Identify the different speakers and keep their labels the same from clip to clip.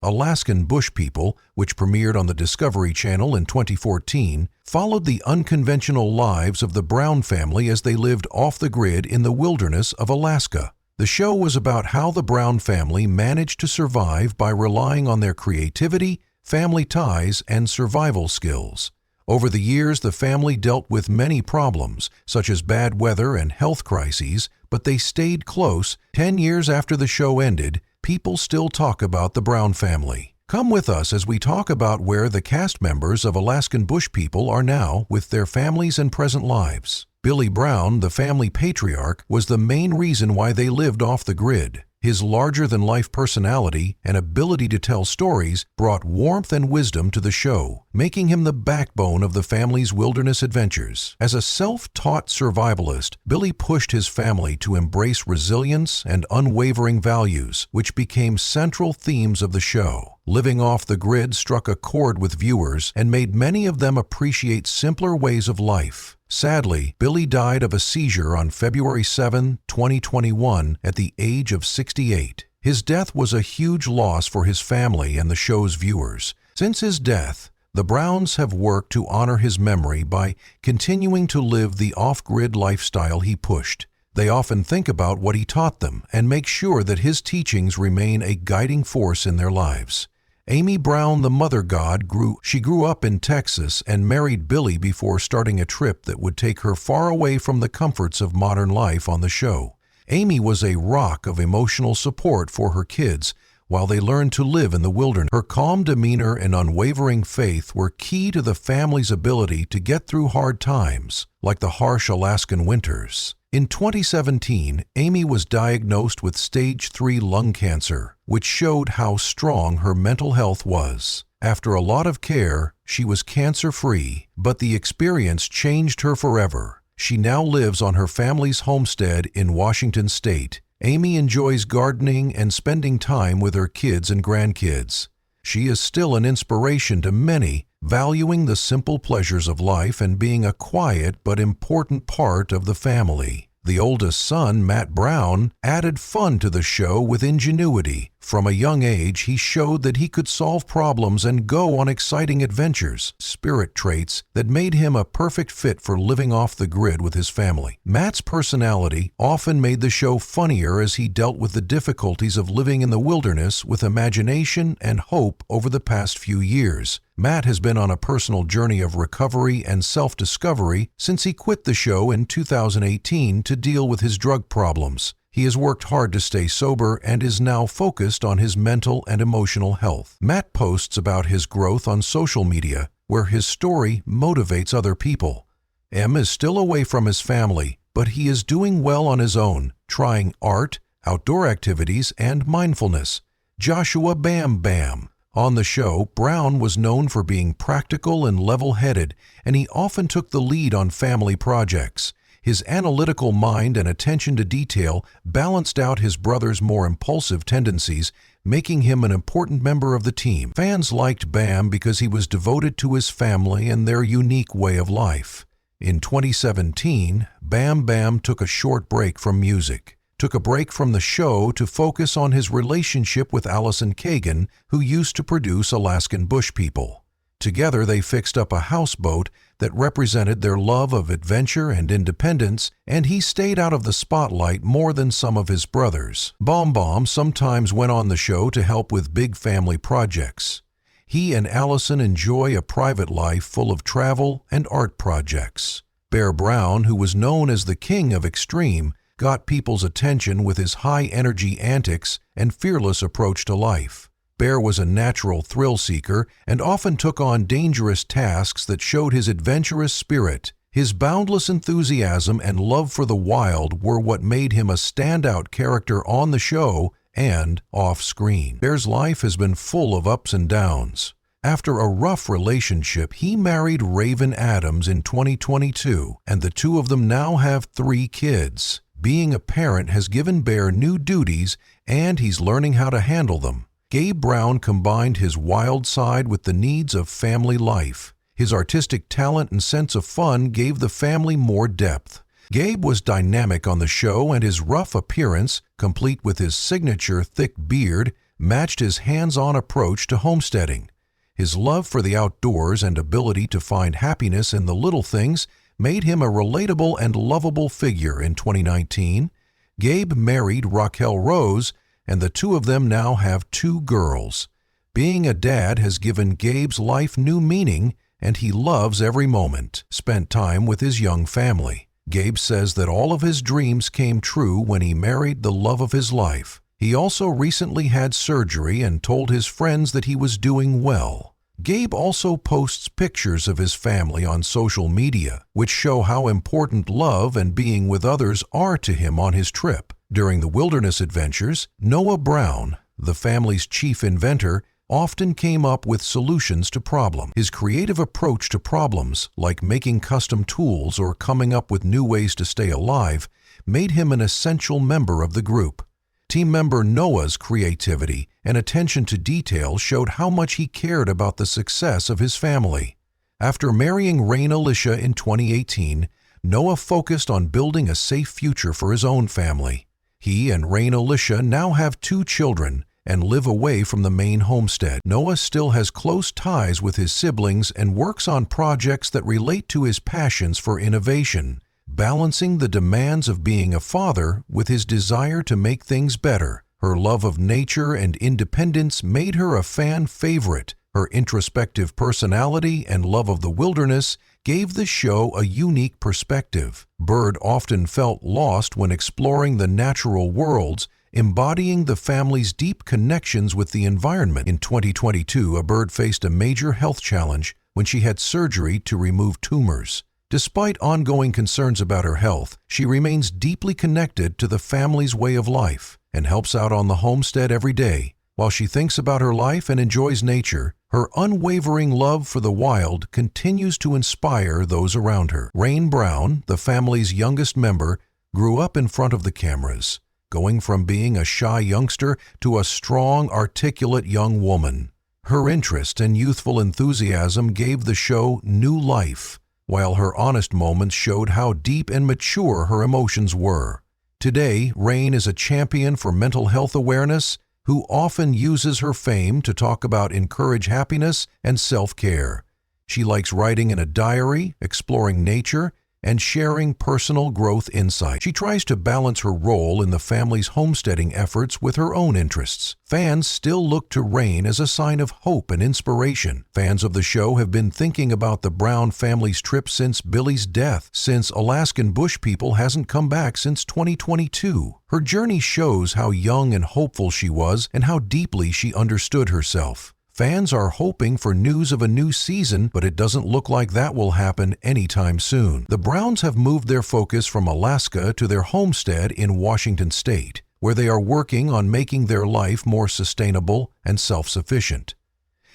Speaker 1: Alaskan Bush People, which premiered on the Discovery Channel in 2014, followed the unconventional lives of the Brown family as they lived off the grid in the wilderness of Alaska. The show was about how the Brown family managed to survive by relying on their creativity, family ties, and survival skills. Over the years, the family dealt with many problems, such as bad weather and health crises, but they stayed close. 10 years after the show ended, people still talk about the Brown family. Come with us as we talk about where the cast members of Alaskan Bush People are now with their families and present lives. Billy Brown, the family patriarch, was the main reason why they lived off the grid. His larger-than-life personality and ability to tell stories brought warmth and wisdom to the show, making him the backbone of the family's wilderness adventures. As a self-taught survivalist, Billy pushed his family to embrace resilience and unwavering values, which became central themes of the show. Living off the grid struck a chord with viewers and made many of them appreciate simpler ways of life. Sadly, Billy died of a seizure on February 7, 2021, at the age of 68. His death was a huge loss for his family and the show's viewers. Since his death, the Browns have worked to honor his memory by continuing to live the off-grid lifestyle he pushed. They often think about what he taught them and make sure that his teachings remain a guiding force in their lives. Amy Brown, the mother god, grew up in Texas and married Billy before starting a trip that would take her far away from the comforts of modern life on the show. Amy was a rock of emotional support for her kids while they learned to live in the wilderness. Her calm demeanor and unwavering faith were key to the family's ability to get through hard times, like the harsh Alaskan winters. In 2017, Amy was diagnosed with stage 3 lung cancer, which showed how strong her mental health was. After a lot of care, she was cancer-free, but the experience changed her forever. She now lives on her family's homestead in Washington State. Amy enjoys gardening and spending time with her kids and grandkids. She is still an inspiration to many, valuing the simple pleasures of life and being a quiet but important part of the family. The oldest son, Matt Brown, added fun to the show with ingenuity. From a young age, he showed that he could solve problems and go on exciting adventures, spirit traits that made him a perfect fit for living off the grid with his family. Matt's personality often made the show funnier as he dealt with the difficulties of living in the wilderness with imagination and hope over the past few years. Matt has been on a personal journey of recovery and self-discovery since he quit the show in 2018 to deal with his drug problems. He has worked hard to stay sober and is now focused on his mental and emotional health. Matt posts about his growth on social media, where his story motivates other people. M is still away from his family, but he is doing well on his own, trying art, outdoor activities, and mindfulness. Joshua Bam Bam. On the show, Brown was known for being practical and level-headed, and he often took the lead on family projects. His analytical mind and attention to detail balanced out his brother's more impulsive tendencies, making him an important member of the team. Fans liked Bam because he was devoted to his family and their unique way of life. In 2017, Bam Bam took a short break from music, took a break from the show to focus on his relationship with Allison Kagan, who used to produce Alaskan Bush People. Together, they fixed up a houseboat that represented their love of adventure and independence, and he stayed out of the spotlight more than some of his brothers. Bom Bom sometimes went on the show to help with big family projects. He and Allison enjoy a private life full of travel and art projects. Bear Brown, who was known as the king of extreme, got people's attention with his high-energy antics and fearless approach to life. Bear was a natural thrill-seeker and often took on dangerous tasks that showed his adventurous spirit. His boundless enthusiasm and love for the wild were what made him a standout character on the show and off-screen. Bear's life has been full of ups and downs. After a rough relationship, he married Raven Adams in 2022, and the two of them now have 3 kids. Being a parent has given Bear new duties, and he's learning how to handle them. Gabe Brown combined his wild side with the needs of family life. His artistic talent and sense of fun gave the family more depth. Gabe was dynamic on the show, and his rough appearance, complete with his signature thick beard, matched his hands-on approach to homesteading. His love for the outdoors and ability to find happiness in the little things made him a relatable and lovable figure. In 2019, Gabe married Raquel Rose, and the two of them now have 2 girls. Being a dad has given Gabe's life new meaning, and he loves every moment spent time with his young family. Gabe says that all of his dreams came true when he married the love of his life. He also recently had surgery and told his friends that he was doing well. Gabe also posts pictures of his family on social media, which show how important love and being with others are to him on his trip. During the wilderness adventures, Noah Brown, the family's chief inventor, often came up with solutions to problems. His creative approach to problems, like making custom tools or coming up with new ways to stay alive, made him an essential member of the group. Team member Noah's creativity and attention to detail showed how much he cared about the success of his family. After marrying Rain Alicia in 2018, Noah focused on building a safe future for his own family. He and Rain Alicia now have 2 children and live away from the main homestead. Noah still has close ties with his siblings and works on projects that relate to his passions for innovation, balancing the demands of being a father with his desire to make things better. Her love of nature and independence made her a fan favorite. Her introspective personality and love of the wilderness gave the show a unique perspective. Bird often felt lost when exploring the natural worlds, embodying the family's deep connections with the environment. In 2022, a bird faced a major health challenge when she had surgery to remove tumors. Despite ongoing concerns about her health, she remains deeply connected to the family's way of life and helps out on the homestead every day. While she thinks about her life and enjoys nature, her unwavering love for the wild continues to inspire those around her. Rain Brown, the family's youngest member, grew up in front of the cameras, going from being a shy youngster to a strong, articulate young woman. Her interest and youthful enthusiasm gave the show new life, while her honest moments showed how deep and mature her emotions were. Today, Rain is a champion for mental health awareness who often uses her fame to talk about encourage happiness and self-care. She likes writing in a diary, exploring nature, and sharing personal growth insights. She tries to balance her role in the family's homesteading efforts with her own interests. Fans still look to Rain as a sign of hope and inspiration. Fans of the show have been thinking about the Brown family's trip since Billy's death, since Alaskan bush people hasn't come back since 2022. Her journey shows how young and hopeful she was and how deeply she understood herself. Fans are hoping for news of a new season, but it doesn't look like that will happen anytime soon. The Browns have moved their focus from Alaska to their homestead in Washington State, where they are working on making their life more sustainable and self-sufficient.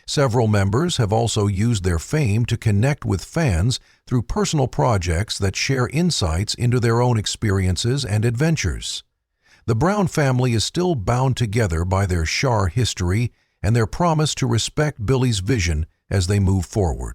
Speaker 1: Several members have also used their fame to connect with fans through personal projects that share insights into their own experiences and adventures. The Brown family is still bound together by their Shar history and their promise to respect Billy's vision as they move forward.